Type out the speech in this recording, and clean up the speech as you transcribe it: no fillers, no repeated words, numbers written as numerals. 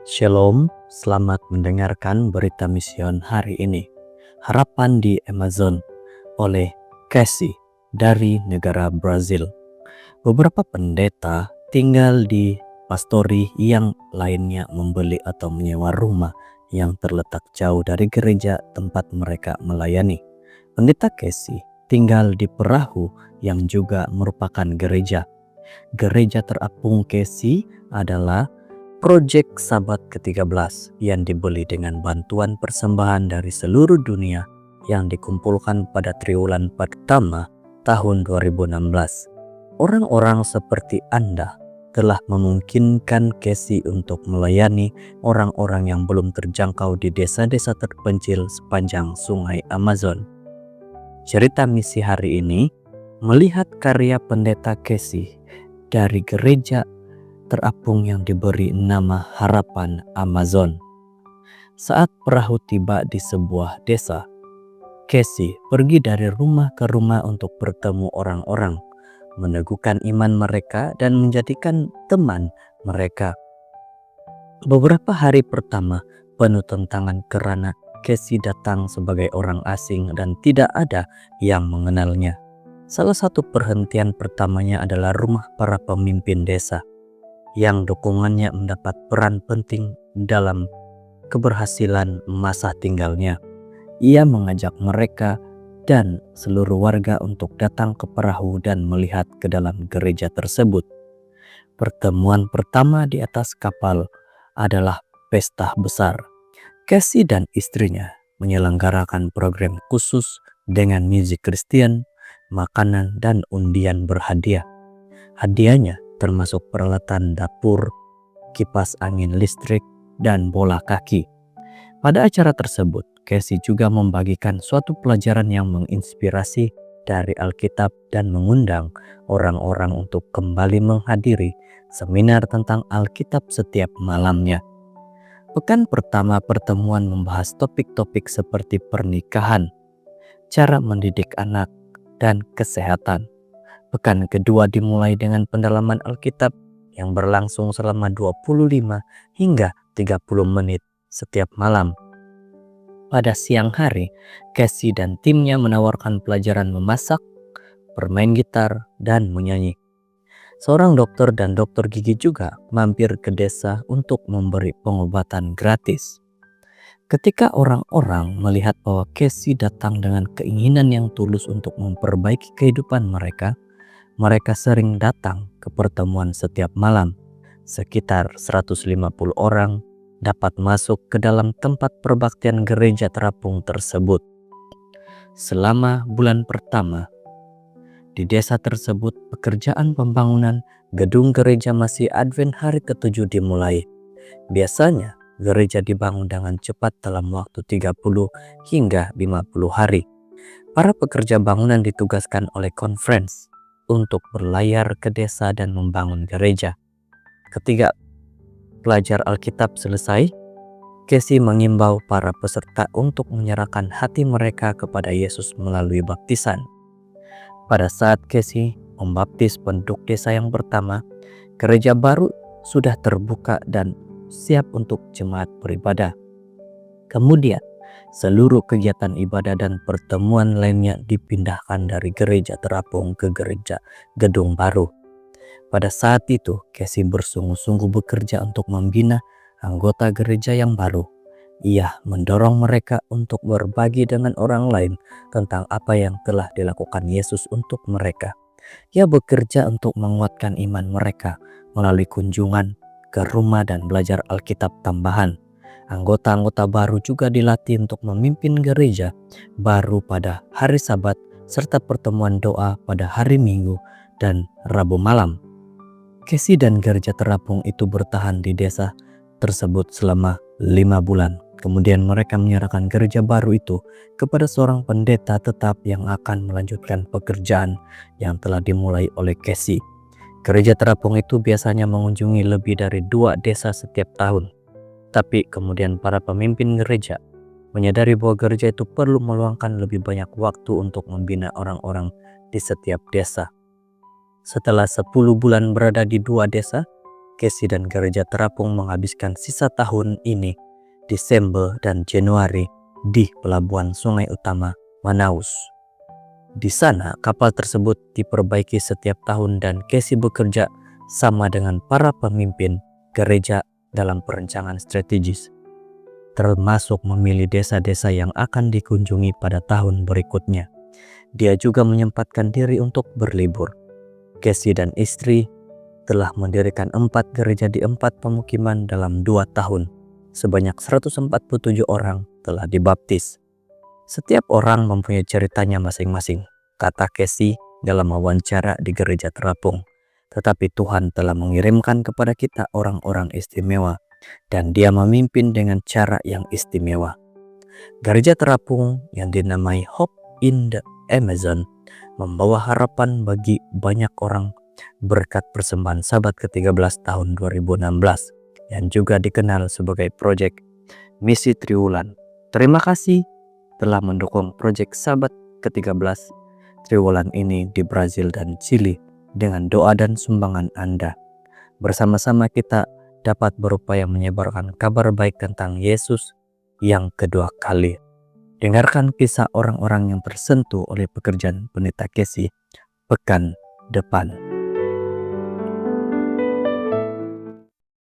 Shalom, selamat mendengarkan berita mision hari ini. Harapan di Amazon oleh Casey dari negara Brazil. Beberapa pendeta tinggal di pastori yang lainnya membeli atau menyewa rumah yang terletak jauh dari gereja tempat mereka melayani. Pendeta Casey tinggal di perahu yang juga merupakan gereja. Gereja terapung Casey adalah Proyek Sabat ke-13 yang dibeli dengan bantuan persembahan dari seluruh dunia yang dikumpulkan pada triwulan pertama tahun 2016. Orang-orang seperti Anda telah memungkinkan Casey untuk melayani orang-orang yang belum terjangkau di desa-desa terpencil sepanjang sungai Amazon. Cerita misi hari ini melihat karya pendeta Casey dari gereja terapung yang diberi nama Harapan Amazon. Saat perahu tiba di sebuah desa, Casey pergi dari rumah ke rumah untuk bertemu orang-orang, meneguhkan iman mereka dan menjadikan teman mereka. Beberapa hari pertama penuh tantangan karena Casey datang sebagai orang asing dan tidak ada yang mengenalnya. Salah satu perhentian pertamanya adalah rumah para pemimpin desa, yang dukungannya mendapat peran penting dalam keberhasilan masa tinggalnya. Ia mengajak mereka dan seluruh warga untuk datang ke perahu dan melihat ke dalam gereja tersebut. Pertemuan pertama di atas kapal adalah pesta besar. Casey dan istrinya menyelenggarakan program khusus dengan musik Kristen, makanan, dan undian berhadiah. Hadiahnya termasuk peralatan dapur, kipas angin listrik, dan bola kaki. Pada acara tersebut, Casey juga membagikan suatu pelajaran yang menginspirasi dari Alkitab dan mengundang orang-orang untuk kembali menghadiri seminar tentang Alkitab setiap malamnya. Pekan pertama pertemuan membahas topik-topik seperti pernikahan, cara mendidik anak, dan kesehatan. Pekan kedua dimulai dengan pendalaman Alkitab yang berlangsung selama 25 hingga 30 menit setiap malam. Pada siang hari, Casey dan timnya menawarkan pelajaran memasak, bermain gitar, dan menyanyi. Seorang dokter dan dokter gigi juga mampir ke desa untuk memberi pengobatan gratis. Ketika orang-orang melihat bahwa Casey datang dengan keinginan yang tulus untuk memperbaiki kehidupan mereka sering datang ke pertemuan setiap malam. Sekitar 150 orang dapat masuk ke dalam tempat perbaktian gereja terapung tersebut. Selama bulan pertama, di desa tersebut pekerjaan pembangunan gedung gereja masih Advent hari ke-7 dimulai. Biasanya gereja dibangun dengan cepat dalam waktu 30 hingga 50 hari. Para pekerja bangunan ditugaskan oleh conference untuk berlayar ke desa dan membangun gereja. Ketika belajar Alkitab selesai, Casey mengimbau para peserta untuk menyerahkan hati mereka kepada Yesus melalui baptisan. Pada saat Casey membaptis penduduk desa yang pertama, gereja baru sudah terbuka dan siap untuk jemaat beribadah. Kemudian, seluruh kegiatan ibadah dan pertemuan lainnya dipindahkan dari gereja terapung ke gereja gedung baru. Pada saat itu, Casey bersungguh-sungguh bekerja untuk membina anggota gereja yang baru. Ia mendorong mereka untuk berbagi dengan orang lain tentang apa yang telah dilakukan Yesus untuk mereka. Ia bekerja untuk menguatkan iman mereka melalui kunjungan ke rumah dan belajar Alkitab tambahan. Anggota-anggota baru juga dilatih untuk memimpin gereja baru pada hari Sabat serta pertemuan doa pada hari Minggu dan Rabu malam. Casey dan gereja terapung itu bertahan di desa tersebut selama 5 bulan. Kemudian mereka menyerahkan gereja baru itu kepada seorang pendeta tetap yang akan melanjutkan pekerjaan yang telah dimulai oleh Casey. Gereja terapung itu biasanya mengunjungi lebih dari 2 desa setiap tahun. Tapi kemudian para pemimpin gereja menyadari bahwa gereja itu perlu meluangkan lebih banyak waktu untuk membina orang-orang di setiap desa. Setelah 10 bulan berada di 2 desa, Casey dan Gereja Terapung menghabiskan sisa tahun ini, Desember dan Januari, di Pelabuhan Sungai Utama, Manaus. Di sana, kapal tersebut diperbaiki setiap tahun dan Casey bekerja sama dengan para pemimpin gereja dalam perencanaan strategis, termasuk memilih desa-desa yang akan dikunjungi pada tahun berikutnya. Dia juga menyempatkan diri untuk berlibur. Casey dan istri telah mendirikan 4 gereja di 4 pemukiman dalam 2 tahun. Sebanyak 147 orang telah dibaptis. Setiap orang mempunyai ceritanya masing-masing, kata Casey dalam wawancara di Gereja Terapung. Tetapi Tuhan telah mengirimkan kepada kita orang-orang istimewa, dan Dia memimpin dengan cara yang istimewa. Gereja Terapung yang dinamai Hope in the Amazon membawa harapan bagi banyak orang berkat persembahan Sabat ke-13 tahun 2016 yang juga dikenal sebagai Proyek Misi Triwulan. Terima kasih telah mendukung Proyek Sabat ke-13 Triwulan ini di Brazil dan Chili dengan doa dan sumbangan Anda. Bersama-sama kita dapat berupaya menyebarkan kabar baik tentang Yesus yang kedua kali. Dengarkan kisah orang-orang yang tersentuh oleh pekerjaan Pendeta Casey pekan depan.